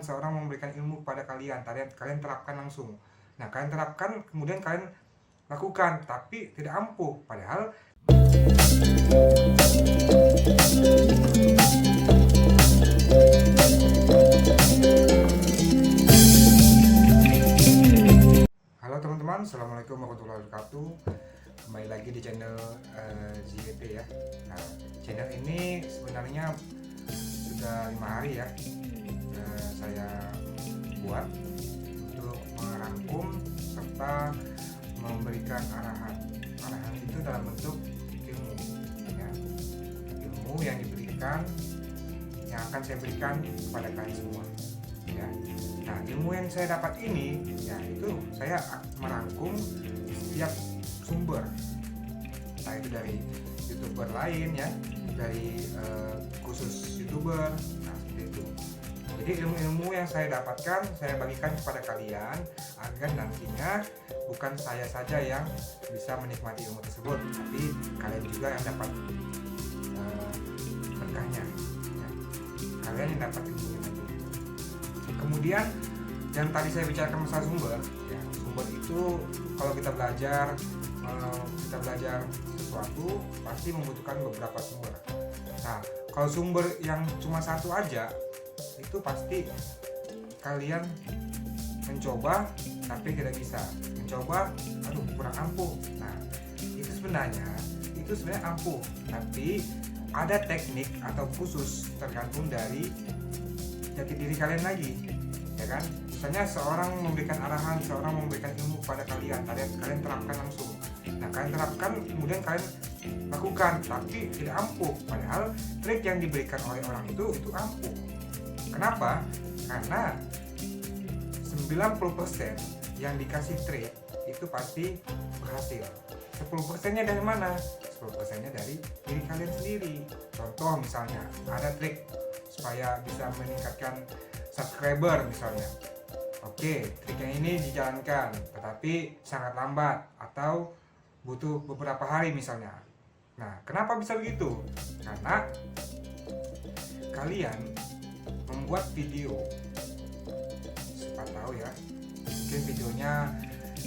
seorang memberikan ilmu kepada kalian, kalian terapkan langsung. Nah, kalian terapkan, kemudian kalian lakukan, tapi tidak ampuh. Padahal halo teman-teman, assalamualaikum warahmatullahi wabarakatuh. Kembali lagi di channel ZYT ya. Nah, channel ini sebenarnya sudah 5 hari ya saya buat untuk merangkum serta memberikan arahan itu dalam bentuk ilmu ya. Ilmu yang diberikan, yang akan saya berikan kepada kalian semua ya. Nah, ilmu yang saya dapat ini ya, itu saya merangkum setiap sumber, entah itu dari YouTuber lain ya, dari khusus YouTuber. Nah, seperti itu. Jadi ilmu-ilmu yang saya dapatkan saya bagikan kepada kalian agar nantinya bukan saya saja yang bisa menikmati ilmu tersebut, tapi kalian juga yang dapat berkahnya ya. Kalian yang dapat ilmunya nanti. Kemudian yang tadi saya bicarakan masalah sumber ya, sumber itu kalau kita belajar sesuatu pasti membutuhkan beberapa sumber. Nah, kalau sumber yang cuma satu aja itu pasti kalian mencoba tapi tidak bisa, mencoba kurang ampuh. Nah, itu sebenarnya ampuh, tapi ada teknik atau khusus tergantung dari jati diri kalian lagi ya kan. Misalnya seorang memberikan arahan, seorang memberikan ilmu kepada kalian terapkan langsung. Nah, kalian terapkan, kemudian kalian lakukan, tapi tidak ampuh. Padahal trik yang diberikan oleh orang itu ampuh. Kenapa? Karena 90% yang dikasih trik itu pasti berhasil. 10%-nya dari mana? 10%-nya dari diri kalian sendiri. Contoh misalnya, ada trik supaya bisa meningkatkan subscriber misalnya. Oke, trik yang ini dijalankan, tetapi sangat lambat atau butuh beberapa hari misalnya. Nah, kenapa bisa begitu? Karena kalian membuat video, siapa tahu ya, mungkin videonya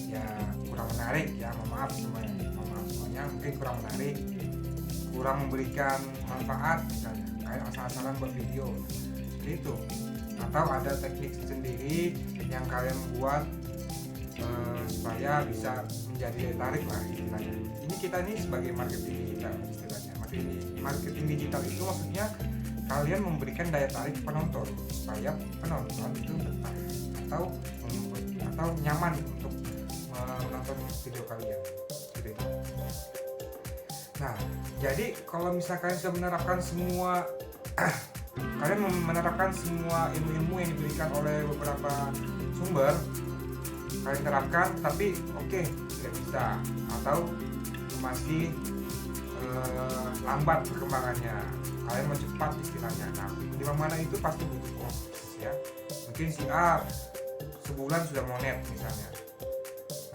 ya kurang menarik ya, mohon maaf semuanya, mungkin kurang menarik, kurang memberikan manfaat misalnya, kayak asal-asalan buat video seperti itu. Atau ada teknik sendiri yang kalian buat supaya bisa menjadi daya tarik lah istilahnya. Ini kita ini sebagai marketing digital istilahnya. Marketing digital itu maksudnya kalian memberikan daya tarik penonton supaya penonton itu betah atau nyaman untuk menonton video kalian gitu. Nah, jadi kalau misalkan sudah menerapkan semua kalian menerapkan semua ilmu-ilmu yang diberikan oleh beberapa sumber, kalian terapkan tapi tidak bisa atau masih lambat perkembangannya, kalian mau cepat istilahnya. Nah, di mana itu pasti butuh proses ya. Mungkin si A sebulan sudah monet misalnya.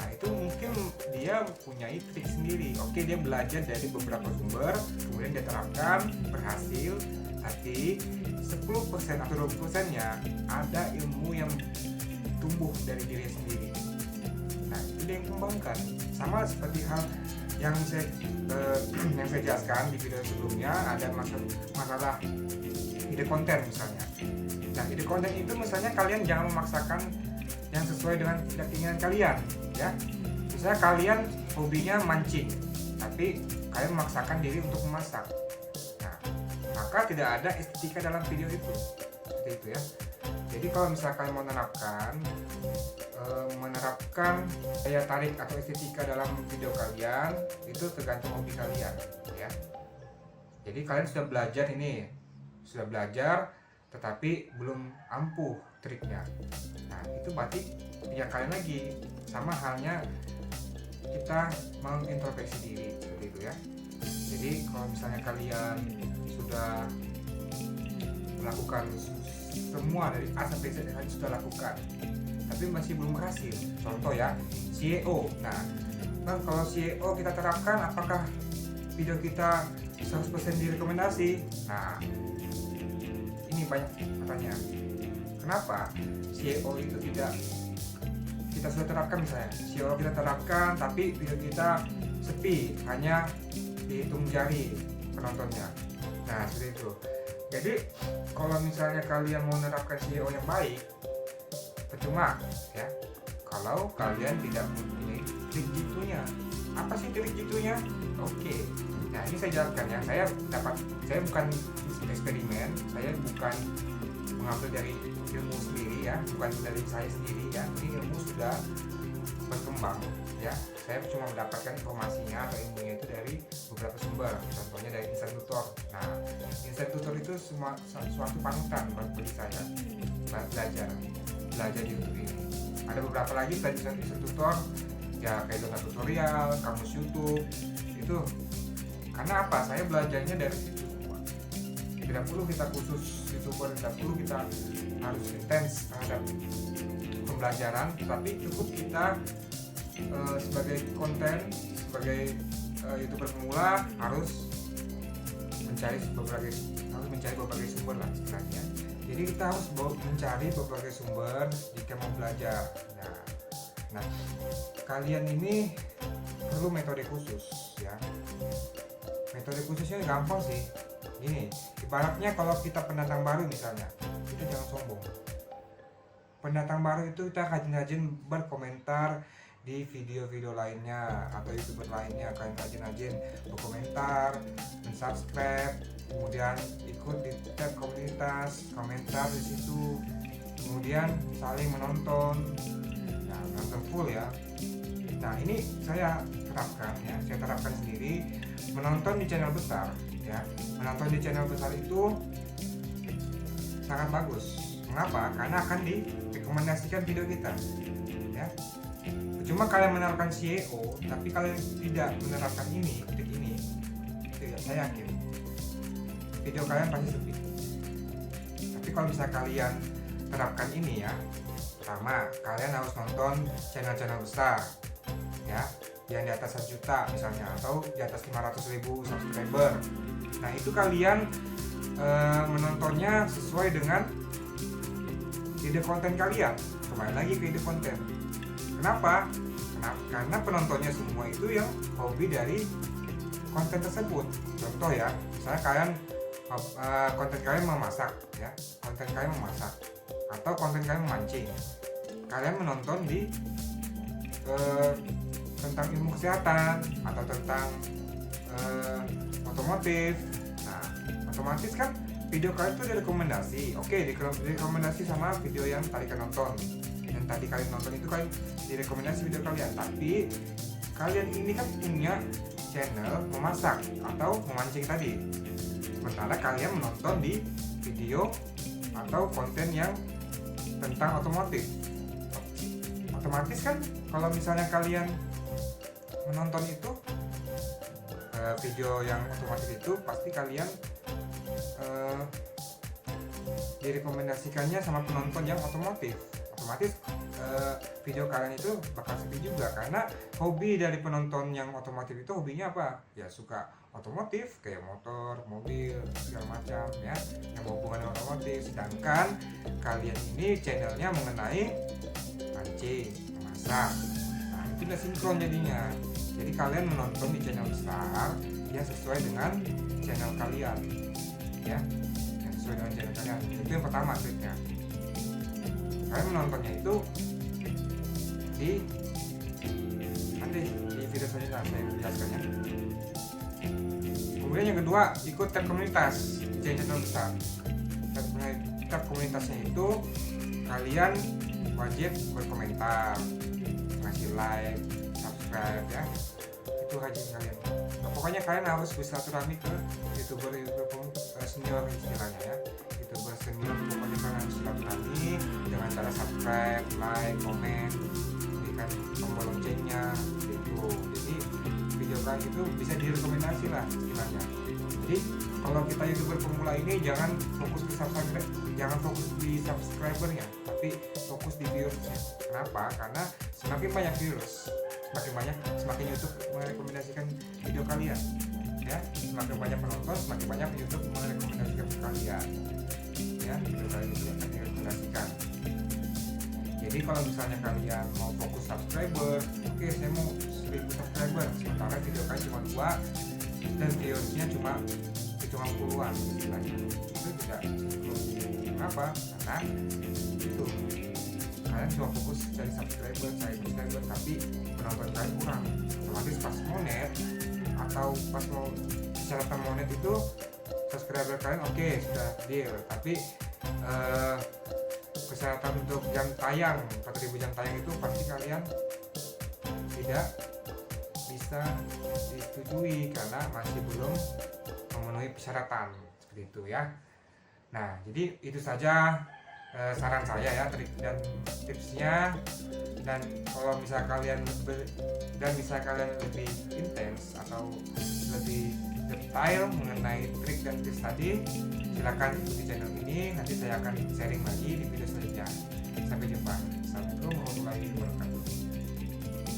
Nah, itu mungkin dia punya trik sendiri. Dia belajar dari beberapa sumber, kemudian dia terapkan, berhasil. Tapi 10% atau 20%-nya ada ilmu yang tumbuh dari diri sendiri. Nah, itu dia yang kembangkan. Sama seperti hal yang saya jelaskan di video sebelumnya, ada masalah ide konten misalnya. Nah, ide konten itu misalnya kalian jangan memaksakan yang sesuai dengan keinginan kalian ya. Misalnya kalian hobinya mancing, tapi kalian memaksakan diri untuk memasak. Maka tidak ada estetika dalam video itu, seperti itu ya. Jadi kalau misalkan mau menerapkan daya tarik atau estetika dalam video kalian, itu tergantung hobi kalian ya. Jadi kalian sudah belajar tetapi belum ampuh triknya. Nah, itu berarti ya kalian lagi, sama halnya kita mengintrospeksi diri seperti itu ya. Jadi kalau misalnya kalian sudah melakukan semua dari A sampai Z yang sudah lakukan, tapi masih belum berhasil. Contoh ya, SEO. Nah, kalau SEO kita terapkan, apakah video kita 100% direkomendasi? Nah, ini banyak pertanyaan. Kenapa? SEO itu tidak kita sudah terapkan, misalnya SEO kita terapkan tapi video kita sepi, hanya dihitung jari penontonnya. Nah seperti itu. Jadi kalau misalnya kalian mau menerapkan SEO yang baik, percuma ya kalau kalian tidak mempunyai trik jitunya. Apa sih trik jitunya? Oke, nah ini saya jelaskan ya. Saya bukan eksperimen, saya bukan mengambil dari ilmu sendiri ya, bukan dari saya sendiri ya. Ini ilmu sudah berkembang ya. Saya cuma mendapatkan informasinya atau ilmunya itu dari beberapa sumber, contohnya dari Instant Tutor. Nah, Instant Tutor itu suatu panutan bagi saya belajar di YouTube ini. Ada beberapa lagi selain Instant Tutor ya, kayak Dota Tutorial, Kamus YouTube itu. Karena apa? Saya belajarnya dari situ. Tidak perlu kita khusus YouTuber, tidak perlu kita harus intens terhadap pembelajaran, tapi cukup kita sebagai konten, sebagai YouTuber pemula harus mencari berbagai sumber lah istilahnya. Jadi kita harus mencari berbagai sumber jika mau belajar. Nah, kalian ini perlu metode khusus ya. Metode khususnya gampang sih. Gini, ibaratnya kalau kita pendatang baru misalnya, kita jangan sombong. Pendatang baru itu kita rajin-rajin berkomentar di video-video lainnya atau YouTuber lainnya. Kalian rajin-rajin berkomentar, subscribe, kemudian ikut di tab komunitas, komentar di situ, kemudian saling menonton. Nah, nonton full ya. Nah, ini saya terapkan sendiri, menonton di channel besar ya. Menonton di channel besar itu sangat bagus. Mengapa? Karena akan direkomendasikan video kita ya. Cuma kalian menerapkan SEO tapi kalian tidak menerapkan trik ini, saya yakin video kalian pasti sepi. Tapi kalau bisa kalian terapkan ini ya, pertama kalian harus nonton channel-channel besar ya, yang di atas 1 juta misalnya, atau di atas 500.000 subscriber. Nah itu kalian menontonnya sesuai dengan ide konten kalian. Kembali lagi ke ide konten. Kenapa? Karena penontonnya semua itu yang hobi dari konten tersebut. Contoh ya, misalnya kalian konten kalian memasak ya, konten kalian memasak atau konten kalian memancing. Kalian menonton di tentang ilmu kesehatan atau tentang otomotif. Nah, otomatis kan video kalian itu direkomendasi. Oke, direkomendasi sama video yang tadi kalian nonton. Yang tadi kalian nonton itu kan direkomendasi video kalian. Tapi kalian ini kan punya channel memasak atau memancing tadi. Sementara kalian menonton di video atau konten yang tentang otomotif. Otomatis kan kalau misalnya kalian menonton itu video yang otomotif itu, pasti kalian direkomendasikannya sama penonton yang otomotif. Otomatis video kalian itu bakal sepi juga, karena hobi dari penonton yang otomotif itu hobinya apa? Ya suka otomotif, kayak motor, mobil, segala macam ya, yang berhubungan dengan otomotif. Sedangkan kalian ini channelnya mengenai mancing, memasak. Nah itu udah sinkron jadinya. Jadi kalian menonton di channel besar yang sesuai dengan channel kalian ya, yang sesuai dengan channel kalian. Itu yang pertama triknya. Kalian menontonnya itu di video selanjutnya saya jelaskannya. Kemudian yang kedua, ikut tab komunitas di channel besar. Tab komunitasnya itu kalian wajib berkomentar, ngasih like, subscribe ya. Itu rajin kalian. Nah, pokoknya kalian harus bersilaturahmi ke YouTuber senior istilahnya ya. YouTuber senior, pokoknya kalian harus silaturahmi dengan cara subscribe, like, komen, berikan tombol loncengnya gitu. Jadi video kalian itu bisa direkomendasi lah istilahnya. Jadi kalau kita YouTuber pemula ini jangan fokus di subscribernya, tapi fokus di viewersnya. Kenapa? Karena semakin banyak viewers, semakin YouTube merekomendasikan video kalian ya. Semakin banyak penonton, semakin banyak YouTube merekomendasikan kalian ya, video kalian itu akan direkomendasikan. Jadi kalau misalnya kalian mau fokus subscriber, oke saya mau 1000 subscriber, sementara video kalian cuma 2 dan viewsnya cuma hitungan puluhan istilahnya, itu tidak belum. Kenapa? Karena itu kalian cuma fokus cari subscriber, tapi penonton kalian kurang. Otomatis pas monet atau pas mau syaratkan monet itu subscriber kalian oke, sudah deal, tapi persyaratan untuk jam tayang 4000 jam tayang itu pasti kalian tidak bisa disetujui karena masih belum memenuhi persyaratan seperti itu ya. Nah, jadi itu saja saran saya ya, trik dan tipsnya. Dan kalau misal kalian lebih intens atau lebih detail mengenai trik dan tips tadi, silakan ikuti channel ini. Nanti saya akan sharing lagi di video selanjutnya. Sampai jumpa. Assalamualaikum warahmatullahi wabarakatuh.